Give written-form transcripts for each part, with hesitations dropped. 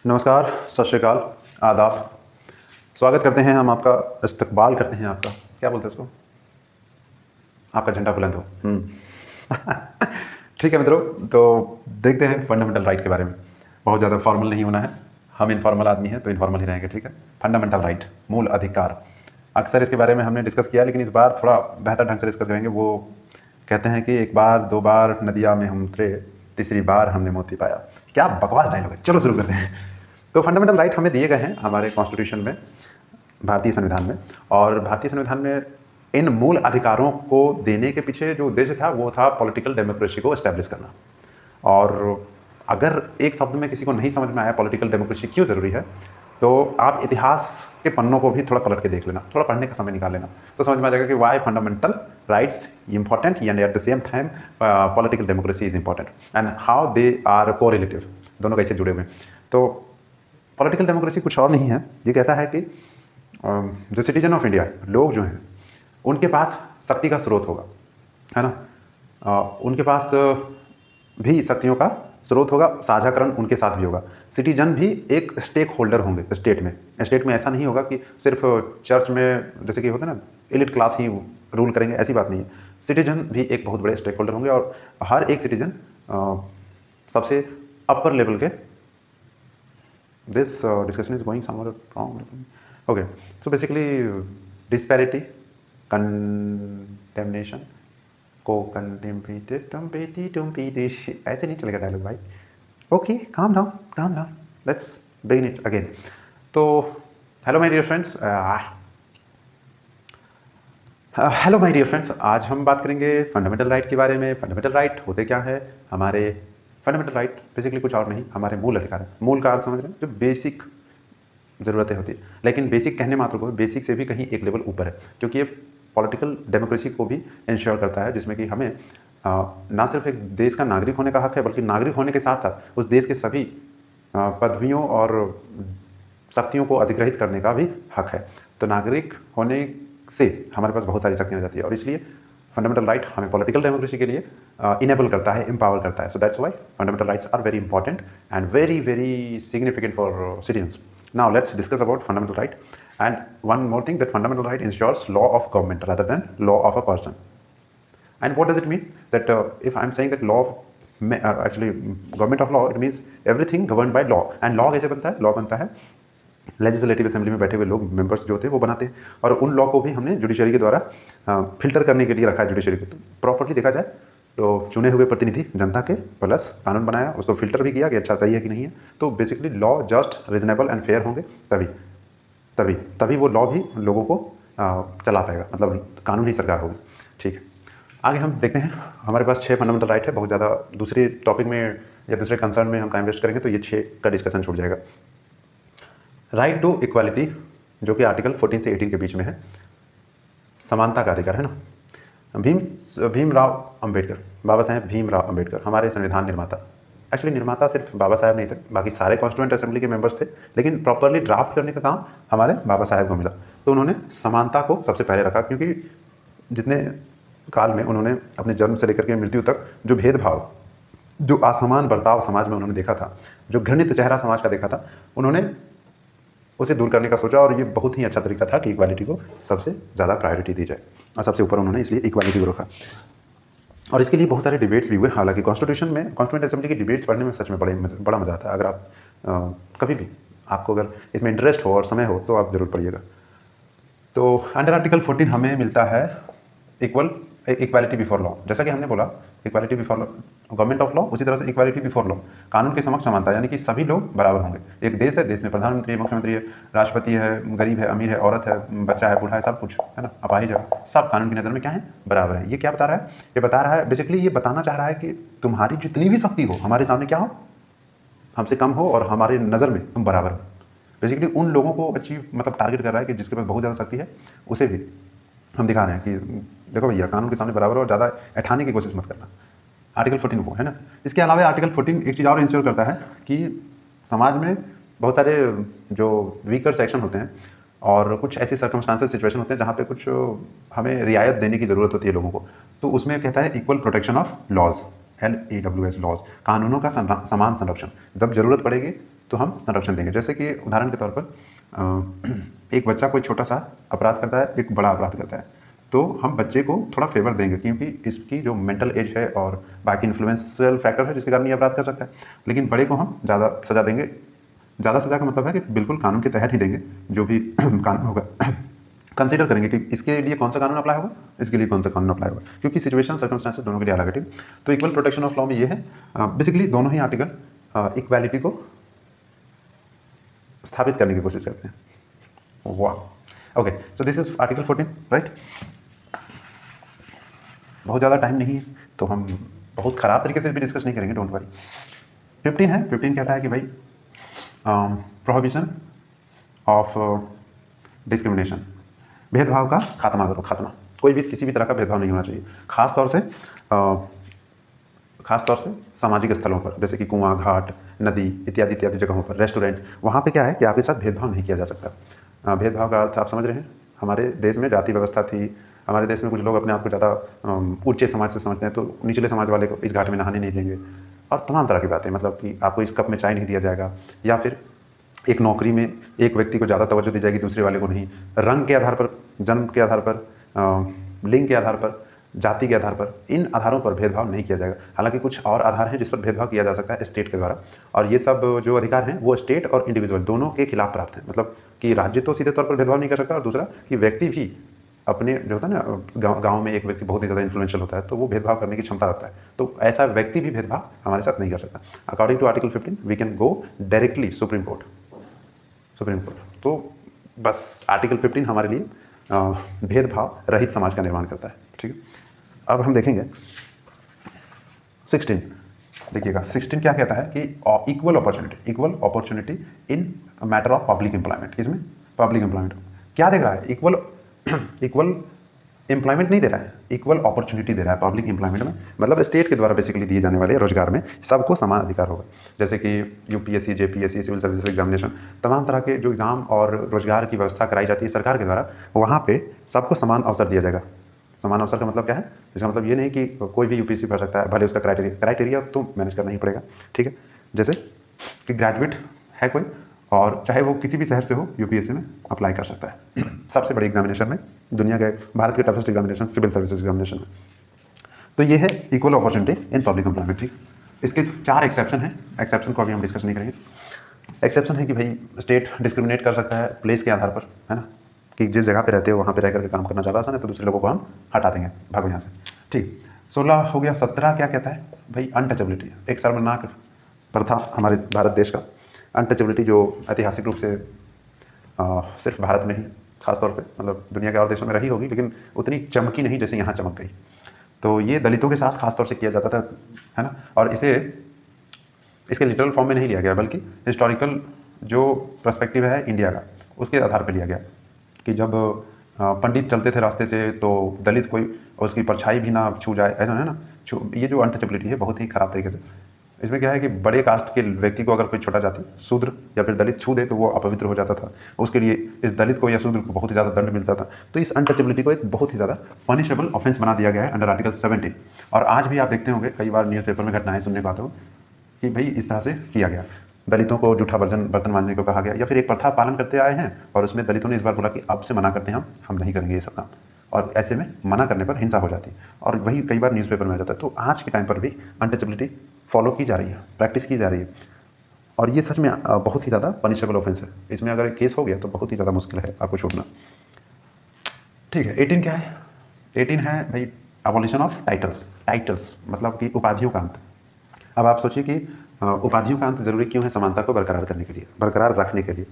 नमस्कार, सत श्री अकाल, आदाब। स्वागत करते हैं हम आपका, इस्तकबाल करते हैं आपका, क्या बोलते हैं उसको, आपका झंडा बुलंद हो। ठीक है मित्रों, तो देखते हैं फंडामेंटल राइट के बारे में। बहुत ज़्यादा फॉर्मल नहीं होना है, हम इनफॉर्मल आदमी हैं तो इनफॉर्मल ही रहेंगे, ठीक है। फंडामेंटल राइट, मूल अधिकार। अक्सर इसके बारे में हमने डिस्कस किया, लेकिन इस बार थोड़ा बेहतर ढंग से डिस्कस करेंगे। वो कहते हैं कि एक बार दो बार नदिया में हम उतरे, तीसरी बार हमने मोती पाया। क्या बकवास डायलॉग है। चलो शुरू करते हैं। तो फंडामेंटल राइट हमें दिए गए हैं हमारे कॉन्स्टिट्यूशन में, भारतीय संविधान में। और भारतीय संविधान में इन मूल अधिकारों को देने के पीछे जो उद्देश्य था वो था पॉलिटिकल डेमोक्रेसी को एस्टैब्लिश करना। और अगर एक शब्द में किसी को नहीं समझ में आया पॉलिटिकल डेमोक्रेसी क्यों ज़रूरी है, तो आप इतिहास के पन्नों को भी थोड़ा पलट के देख लेना, थोड़ा पढ़ने का समय निकाल लेना, तो समझ में आ जाएगा कि why fundamental rights important and at the same time political democracy is important and how they are correlative, दोनों कैसे जुड़े हुए हैं। तो पॉलिटिकल डेमोक्रेसी कुछ और नहीं है, ये कहता है कि जो सिटीजन ऑफ इंडिया, लोग जो हैं, उनके पास शक्ति का स्रोत होगा, है ना। उनके पास भी शक्तियों का स्रोत होगा, साझाकरण उनके साथ भी होगा। सिटीजन भी एक स्टेक होल्डर होंगे स्टेट में। स्टेट में ऐसा नहीं होगा कि सिर्फ चर्च में जैसे कि होता है ना, एलिट क्लास ही रूल करेंगे, ऐसी बात नहीं है। सिटीजन भी एक बहुत बड़े स्टेक होल्डर होंगे और हर एक सिटीजन सबसे अपर लेवल के, this discussion is going somewhere wrong. Okay, so basically disparity, condemnation, ऐसे नहीं चलेगा डायलॉग भाई। Okay, calm down, let's begin it again. तो hello my dear friends, hello my dear friends, आज हम बात करेंगे फंडामेंटल राइट के बारे में। फंडामेंटल राइट होते क्या है हमारे। फंडामेंटल राइट बेसिकली कुछ और नहीं, हमारे मूल अधिकार है। मूल का अर्थ समझ रहे हैं, जो बेसिक ज़रूरतें होती है। लेकिन बेसिक कहने मात्र को, बेसिक से भी कहीं एक लेवल ऊपर है, क्योंकि ये पॉलिटिकल डेमोक्रेसी को भी इंश्योर करता है, जिसमें कि हमें ना सिर्फ एक देश का नागरिक होने का हक है, बल्कि नागरिक होने के साथ साथ उस देश के सभी पदवियों और शक्तियों को अधिग्रहित करने का भी हक है। तो नागरिक होने से हमारे पास बहुत सारी शक्तियाँ आ जाती है, और इसलिए फंडामेंटल राइट हमें पॉलिटिकल डेमोक्रेसी के लिए इनेबल करता है, एम्पावर करता है। So that's why fundamental rights are very important and very very significant for citizens. Now let's discuss about fundamental right, and one more thing, that fundamental right ensures law of government rather than law of a person. And what does it mean? That if I'm saying that law actually government of law, it means everything governed by law. And law कैसे बनता है? law बनता है legislative assembly में बैठे हुए लोग, members जो होते हैं वो बनाते हैं, और उन लॉ को भी हमने जुडिशरी के द्वारा फिल्टर करने के लिए रखा है जुडिशरी को। तो प्रॉपर्ली देखा जाए तो चुने हुए प्रतिनिधि जनता के प्लस कानून बनाया, उसको फिल्टर भी किया कि अच्छा सही है कि नहीं है। तो basically law just, reasonable and fair होंगे, तभी तभी तभी वो लॉ भी लोगों को चला पाएगा, मतलब कानून ही सरकार होगी। ठीक है, आगे हम देखते हैं। हमारे पास 6 फंडामेंटल राइट है। बहुत ज़्यादा दूसरे टॉपिक में या दूसरे कंसर्न में हम टाइम वेस्ट करेंगे तो ये 6 का डिस्कशन छूट जाएगा। राइट टू इक्वालिटी, जो कि आर्टिकल 14 से 18 के बीच में है, समानता का अधिकार, है ना। भीमराव अंबेडकर, बाबा साहेब भीमराव अंबेडकर हमारे संविधान निर्माता। एक्चुअली निर्माता सिर्फ बाबा साहेब नहीं थे, बाकी सारे कॉन्स्टिट्यूएंट असेंबली के मेंबर्स थे, लेकिन प्रॉपरली ड्राफ्ट करने का काम हमारे बाबा साहेब को मिला। तो उन्होंने समानता को सबसे पहले रखा, क्योंकि जितने काल में उन्होंने अपने जन्म से लेकर के मृत्यु तक जो भेदभाव, जो असमान बर्ताव समाज में उन्होंने देखा था, जो घृणित चेहरा समाज का देखा था, उन्होंने उसे दूर करने का सोचा। और ये बहुत ही अच्छा तरीका था कि इक्वालिटी को सबसे ज़्यादा प्रायोरिटी दी जाए, और सबसे ऊपर उन्होंने इसलिए इक्वालिटी को रखा। और इसके लिए बहुत सारे डिबेट्स भी हुए। हालांकि कॉन्स्टिट्यूशन में, कॉन्स्टिट्यूएंट असेंबली की डिबेट्स पढ़ने में सच में बड़ा मज़ा आता है। अगर आप कभी भी, आपको अगर इसमें इंटरेस्ट हो और समय हो तो आप ज़रूर पढ़िएगा। तो अंडर आर्टिकल 14 हमें मिलता है इक्वालिटी बिफोर लॉ। जैसा कि हमने बोला, equality before law, government of law, उसी तरह से इक्वालिटी बिफोर लॉ, कानून के समक्ष समानता, यानी कि सभी लोग बराबर होंगे। एक देश है, देश में प्रधानमंत्री है, मुख्यमंत्री है, राष्ट्रपति है, गरीब है, अमीर है, औरत है, बच्चा है, बूढ़ा है, सब कुछ, है ना, अपाहिज है, सब कानून की नज़र में क्या है, बराबर है। ये क्या बता रहा है? ये बता रहा है, बेसिकली ये बताना चाह रहा है कि तुम्हारी जितनी भी शक्ति हो, हमारे सामने क्या हो, हमसे कम हो, और हमारी नज़र में तुम बराबर हो। बेसिकली उन लोगों को अचीव, मतलब टारगेट कर रहा है कि जिसके पास बहुत ज़्यादा शक्ति है, उसे भी हम दिखा रहे हैं कि देखो भैया, कानून के सामने बराबर हो, और ज़्यादा ऐठाने की कोशिश मत करना। आर्टिकल 14 वो है ना। इसके अलावा आर्टिकल 14 एक चीज़ और इंश्योर करता है कि समाज में बहुत सारे जो वीकर सेक्शन होते हैं, और कुछ ऐसे सर्कमस्टांसेस, सिचुएशन होते हैं जहाँ पे कुछ हमें रियायत देने की ज़रूरत होती है लोगों को। तो उसमें कहता है equal protection of laws, LAWS, laws, कानूनों का समान संरक्षण। जब ज़रूरत पड़ेगी तो हम संरक्षण देंगे। जैसे कि उदाहरण के तौर पर एक बच्चा कोई छोटा सा अपराध करता है, एक बड़ा अपराध करता है, तो हम बच्चे को थोड़ा फेवर देंगे क्योंकि इसकी जो मेंटल एज है और बाकी इन्फ्लुएंशियल फैक्टर है जिसके कारण ये अपराध कर सकता है। लेकिन बड़े को हम ज़्यादा सज़ा देंगे। ज़्यादा सज़ा का मतलब है कि बिल्कुल कानून के तहत ही देंगे, जो भी कानून होगा कंसीडर करेंगे कि इसके लिए कौन सा कानून अप्लाई होगा, इसके लिए कौन सा कानून अप्लाई होगा, क्योंकि सिचुएशन सर्कमस्टेंसेस दोनों के लिए अलग है। ठीक, तो इक्वल प्रोटेक्शन ऑफ लॉ में ये है बेसिकली दोनों ही आर्टिकल इक्वालिटी को स्थापित करने की कोशिश करते हैं। वाह, okay, so this is article 14, right. बहुत ज़्यादा टाइम नहीं है तो हम बहुत ख़राब तरीके से भी डिस्कस नहीं करेंगे, डोंट वरी। 15 है, 15 कहता है कि भाई प्रोहिबिशन ऑफ डिस्क्रिमिनेशन, भेदभाव का खात्मा करो, खात्मा। कोई भी किसी भी तरह का भेदभाव नहीं होना चाहिए, खास तौर से सामाजिक स्थलों पर, जैसे कि कुआं, घाट, नदी इत्यादि इत्यादि जगहों पर, रेस्टोरेंट, वहाँ पे क्या है कि आपके साथ भेदभाव नहीं किया जा सकता। भेदभाव का अर्थ आप समझ रहे हैं। हमारे देश में जाति व्यवस्था थी, हमारे देश में कुछ लोग अपने आप को ज़्यादा ऊंचे समाज से समझते हैं, तो निचले समाज वाले को इस घाट में नहाने नहीं देंगे, और तमाम तरह की बातें, मतलब कि आपको इस कप में चाय नहीं दिया जाएगा, या फिर एक नौकरी में एक व्यक्ति को ज़्यादा तवज्जो दी जाएगी, दूसरे वाले को नहीं। रंग के आधार पर, जन्म के आधार पर, लिंग के आधार पर, जाति के आधार पर, इन आधारों पर भेदभाव नहीं किया जाएगा। हालांकि कुछ और आधार हैं जिस पर भेदभाव किया जा सकता है स्टेट के द्वारा, और ये सब जो अधिकार हैं वो स्टेट और इंडिविजुअल दोनों के खिलाफ प्राप्त हैं। मतलब कि राज्य तो सीधे तौर पर भेदभाव नहीं कर सकता, और दूसरा कि व्यक्ति भी अपने जो होता है ना, गांव में एक व्यक्ति बहुत ही ज़्यादा इन्फ्लुएंशियल होता है, तो वो भेदभाव करने की क्षमता रखता है, तो ऐसा व्यक्ति भी भेदभाव हमारे साथ नहीं कर सकता। According to article 15 we can go directly supreme court. तो बस आर्टिकल 15 हमारे लिए भेदभाव रहित समाज का निर्माण करता है। ठीक है, अब हम देखेंगे 16। देखिएगा 16 क्या कहता है कि equal opportunity in matter of public employment. इसमें पब्लिक एम्प्लॉयमेंट क्या देख रहा है, इक्वल एम्प्लॉयमेंट नहीं दे रहा है, इक्वल अपॉर्चुनिटी दे रहा है पब्लिक एम्प्लॉयमेंट में। मतलब स्टेट के द्वारा बेसिकली दिए जाने वाले रोजगार में सबको समान अधिकार होगा। जैसे कि UPSC, JPSC, civil service examination, तमाम तरह के जो एग्ज़ाम और रोजगार की व्यवस्था कराई जाती है सरकार के द्वारा, वहाँ पे सबको समान अवसर दिया जाएगा। समान अवसर का मतलब क्या है, इसका मतलब ये नहीं कि कोई भी यूपीएससी भर सकता है, भले उसका क्राइटेरिया तो मैनेज करना ही पड़ेगा। ठीक है, जैसे कि ग्रेजुएट है कोई, और चाहे वो किसी भी शहर से हो, यूपीएससी में अप्लाई कर सकता है। सबसे बड़ी एग्जामिनेशन में, दुनिया के भारत के toughest examination, civil service examination में। तो ये है equal opportunity in public employment. ठीक, इसके 4 एक्सेप्शन हैं। एक्सेप्शन को अभी हम डिस्कस नहीं करेंगे। एक्सेप्शन है कि भाई स्टेट डिस्क्रिमिनेट कर सकता है प्लेस के आधार पर, है ना, कि जिस जगह पे रहते हो वहाँ पे रह करके काम करना ज़्यादा आसान है, तो दूसरे लोगों को हम हटा देंगे, भागो यहाँ से। ठीक, 16 हो गया। 17 क्या कहता है भाई, अनटचेबिलिटी। एक शर्मनाक प्रथा हमारे भारत देश का, अनटचेबिलिटी, जो ऐतिहासिक रूप से सिर्फ भारत में ही खासतौर पे, मतलब दुनिया के और देशों में रही होगी, लेकिन उतनी चमकी नहीं जैसे यहाँ चमक गई। तो ये दलितों के साथ खासतौर से किया जाता था, है ना, और इसके लिटरल फॉर्म में नहीं लिया गया, बल्कि हिस्टोरिकल जो पर्सपेक्टिव है इंडिया का, उसके आधार पर लिया गया कि जब पंडित चलते थे रास्ते से तो दलित कोई उसकी परछाई भी ना छू जाए, ऐसा है ना। ये जो अनटचेबिलिटी है बहुत ही ख़राब तरीके से, इसमें क्या है कि बड़े कास्ट के व्यक्ति को अगर कोई छोटा जाति, शूद्र या फिर दलित छू दे तो वो अपवित्र हो जाता था, उसके लिए इस दलित को या शूद्र को बहुत ही ज़्यादा दंड मिलता था। तो इस अनटचेबिलिटी को एक बहुत ही ज़्यादा पनिशेबल ऑफेंस बना दिया गया है अंडर आर्टिकल 17। और आज भी आप देखते होंगे, कई बार न्यूज़पेपर में घटनाएं सुनने को आते हो कि भाई इस तरह से किया गया, दलितों को जूठा बर्तन मांजने को कहा गया, या फिर एक प्रथा पालन करते आए हैं और उसमें दलितों ने इस बार बोला कि अब से मना करते हैं, हम नहीं करेंगे ये सब काम, और ऐसे में मना करने पर हिंसा हो जाती है, और वही कई बार न्यूज़पेपर में आ जाता है। तो आज के टाइम पर भी अनटचेबिलिटी फॉलो की जा रही है, प्रैक्टिस की जा रही है, और ये सच में बहुत ही ज़्यादा पनिशेबल ऑफेंस है। इसमें अगर केस हो गया तो बहुत ही ज़्यादा मुश्किल है आपको छोड़ना। ठीक है, 18 क्या है, 18 है भाई अबॉलिशन ऑफ टाइटल्स, मतलब कि उपाधियों का अंत। अब आप सोचिए कि उपाधियों का अंत जरूरी क्यों है, समानता को बरकरार करने के लिए, बरकरार रखने के लिए,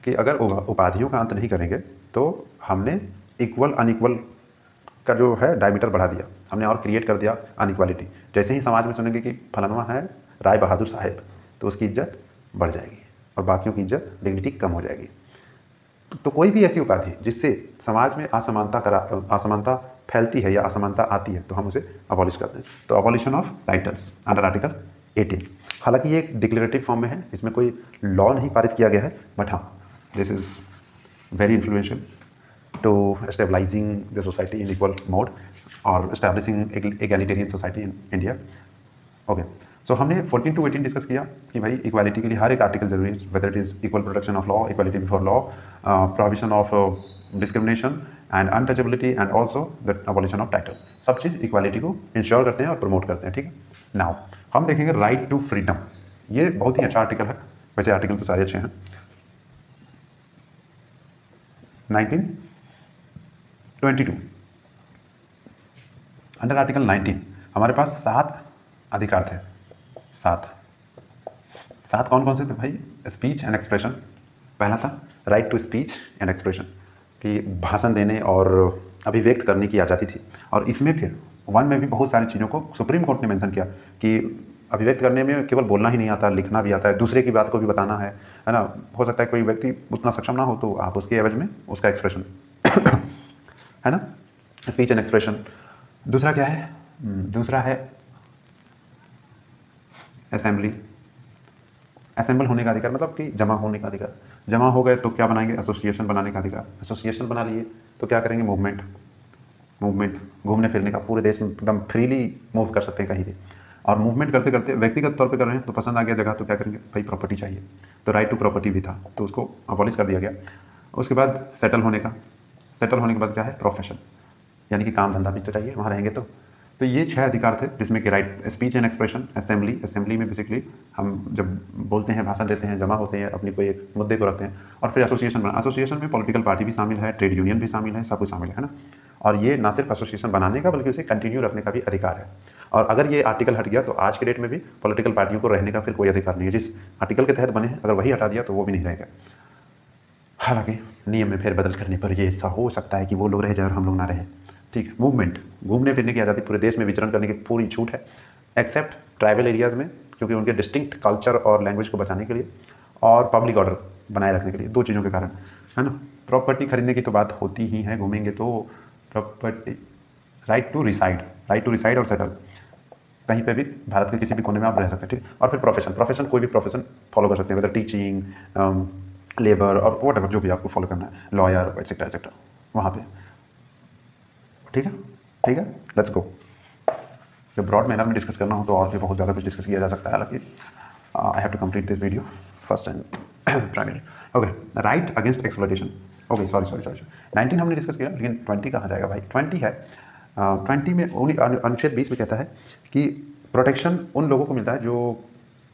कि अगर उपाधियों का अंत नहीं करेंगे तो हमने इक्वल अनइक्वल का जो है डायमीटर बढ़ा दिया, हमने और क्रिएट कर दिया अनइक्वालिटी। जैसे ही समाज में सुनेंगे कि फलाना है राय बहादुर साहेब, तो उसकी इज्जत बढ़ जाएगी और बाकियों की इज्जत, डिग्निटी कम हो जाएगी। तो कोई भी ऐसी उपाधि जिससे समाज में असमानता फैलती है या असमानता आती है, तो हम उसे अबॉलिश करते हैं। तो abolition of titles under article 18। हालांकि ये एक डिक्लेरेटिव फॉर्म में है, इसमें कोई लॉ नहीं पारित किया गया है, बट हाँ this is very influential to stabilizing the society in equal mode or establishing egalitarian society in India. Okay, सो हमने 14 to 18 डिस्कस किया कि भाई इक्वालिटी के लिए हर एक आर्टिकल जरूरी है, whether it is equal protection of law, equality before law, provision of discrimination and untouchability and also the abolition of title. सब चीज़ इक्वालिटी को इंश्योर करते हैं और प्रमोट करते हैं। ठीक है, नाउ हम देखेंगे राइट टू फ्रीडम। ये बहुत ही अच्छा आर्टिकल है, वैसे आर्टिकल तो सारे अच्छे हैं। 1922 अंडर आर्टिकल 19 हमारे पास 7 अधिकार थे। 7 कौन कौन से थे भाई? स्पीच एंड एक्सप्रेशन पहला था, right to speech and expression, कि भाषण देने और अभिव्यक्त करने की आज़ादी थी। और इसमें फिर 1 में भी बहुत सारी चीज़ों को सुप्रीम कोर्ट ने मेंशन किया कि अभिव्यक्त करने में केवल बोलना ही नहीं आता, लिखना भी आता है, दूसरे की बात को भी बताना है ना। हो सकता है कोई व्यक्ति उतना सक्षम ना हो तो आप उसके एवज में उसका एक्सप्रेशन है ना, स्पीच एंड एक्सप्रेशन। दूसरा क्या है? दूसरा है असेंबली, असेंबल होने का अधिकार, मतलब कि जमा होने का अधिकार। जमा हो गए तो क्या बनाएंगे? एसोसिएशन बनाने का अधिकार। एसोसिएशन बना लिए तो क्या करेंगे? मूवमेंट, घूमने फिरने का, पूरे देश में एकदम फ्रीली मूव कर सकते हैं कहीं भी। और मूवमेंट करते करते व्यक्तिगत तौर पे कर रहे हैं तो पसंद आ गया जगह तो क्या करेंगे? भाई प्रॉपर्टी चाहिए, तो राइट टू प्रॉपर्टी भी था तो उसको अबॉलिश कर दिया गया। उसके बाद सेटल होने के बाद क्या है? प्रोफेशन, यानी कि काम धंधा भी तो चाहिए, वहाँ रहेंगे तो ये 6 अधिकार थे, जिसमें कि right, speech and expression, assembly में बेसिकली हम जब बोलते हैं, भाषण देते हैं, जमा होते हैं, अपनी कोई एक मुद्दे को रखते हैं। और फिर एसोसिएशन में पॉलिटिकल पार्टी भी शामिल है, ट्रेड यूनियन भी शामिल है, सब कुछ शामिल है ना। और ये ना सिर्फ एसोसिएशन बनाने का बल्कि उसे कंटिन्यू रखने का भी अधिकार है। और अगर ये आर्टिकल हट गया तो आज के डेट में भी पॉलिटिकल पार्टियों को रहने का फिर कोई अधिकार नहीं है। जिस आर्टिकल के तहत बने हैं अगर वही हटा दिया तो वो भी नहीं रहेगा। हालांकि नियम में फेरबदल करने पर ये ऐसा हो सकता है कि वो लोग रह जाए और हम लोग ना रहें। ठीक है, मूवमेंट, घूमने फिरने की आज़ादी, पूरे देश में विचरण करने की पूरी छूट है, एक्सेप्ट ट्राइबल एरियाज़ में, क्योंकि उनके डिस्टिंक्ट कल्चर और लैंग्वेज को बचाने के लिए और पब्लिक ऑर्डर बनाए रखने के लिए, 2 चीज़ों के कारण, है ना। प्रॉपर्टी खरीदने की तो बात होती ही है, घूमेंगे तो प्रॉपर्टी, राइट टू रिसाइड और सेटल, कहीं पे भी भारत के किसी भी कोने में आप रह सकते हैं। ठीक, और फिर प्रोफेशन, कोई भी प्रोफेशन फॉलो कर सकते हैं, वेदर टीचिंग, लेबर और वट एवर, जो भी आपको फॉलो करना है, लॉयर एक्सेट्रा वहाँ पे। ठीक है, लेट्स गो। जब ब्रॉड मैनर में डिस्कस करना हो तो और भी बहुत ज़्यादा कुछ डिस्कस किया जा सकता है, हालांकि I have to complete this video first and primary. Okay, right against exploitation. Okay, sorry 19 हमने डिस्कस किया, लेकिन 20 कहाँ जाएगा भाई? 20 है। 20 में अनुच्छेद 20 में कहता है कि प्रोटेक्शन उन लोगों को मिलता है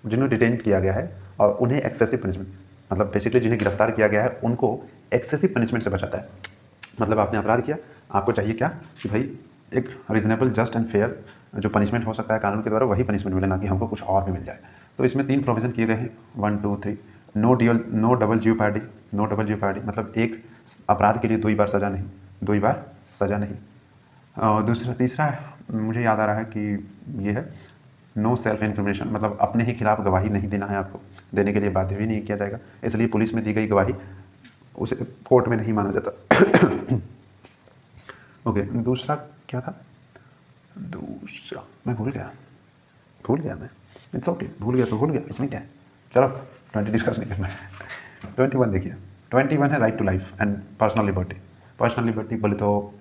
जिन्हें डिटेन किया गया है और उन्हें एक्सेसिव पनिशमेंट, मतलब बेसिकली जिन्हें गिरफ्तार किया गया है उनको एक्सेसिव पनिशमेंट से बचाता है। मतलब आपने अपराध किया, आपको चाहिए क्या कि भाई एक रीजनेबल, जस्ट एंड फेयर जो पनिशमेंट हो सकता है कानून के द्वारा, वही पनिशमेंट मिले, ना कि हमको कुछ और भी मिल जाए। तो इसमें 3 प्रोविज़न किए गए हैं, 1 2 3। नो डबल जीओपार्डी, मतलब एक अपराध के लिए 2 बार सज़ा नहीं। और तीसरा मुझे याद आ रहा है कि ये है नो सेल्फ इन्फॉर्मेशन, मतलब अपने ही खिलाफ गवाही नहीं देना है, आपको देने के लिए बाध्य भी नहीं किया जाएगा, इसलिए पुलिस में दी गई गवाही उसे कोर्ट में नहीं माना जाता। ओके, दूसरा क्या था? दूसरा मैं भूल गया मैं। इट्स ओके, भूल गया, इसमें क्या है? चलो 20 डिस्कस नहीं करना है। 21 देखिए, 21 है right to life and personal liberty बोले तो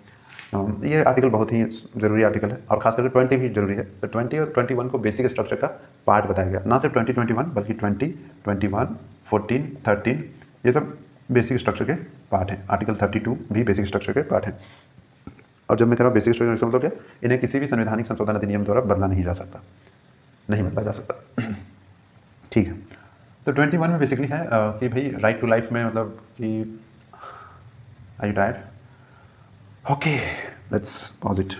ये आर्टिकल बहुत ही ज़रूरी आर्टिकल है, और खास करके 20 भी ज़रूरी है। तो 20 और 21 को बेसिक स्ट्रक्चर का पार्ट बताया गया, ना सिर्फ 21 बल्कि 20, 21, 14, 13 ये सब बेसिक स्ट्रक्चर के पार्ट हैं। आर्टिकल 32 भी बेसिक स्ट्रक्चर के पार्ट हैं। और जब मैं कह रहा हूँ बेसिक स्ट्रक्चर मतलब क्या, इन्हें किसी भी संवैधानिक संशोधन अधिनियम द्वारा बदला नहीं जा सकता, ठीक है। तो 21 में बेसिकली है कि भाई राइट टू लाइफ में, मतलब कि are you tired? Okay, let's pause it.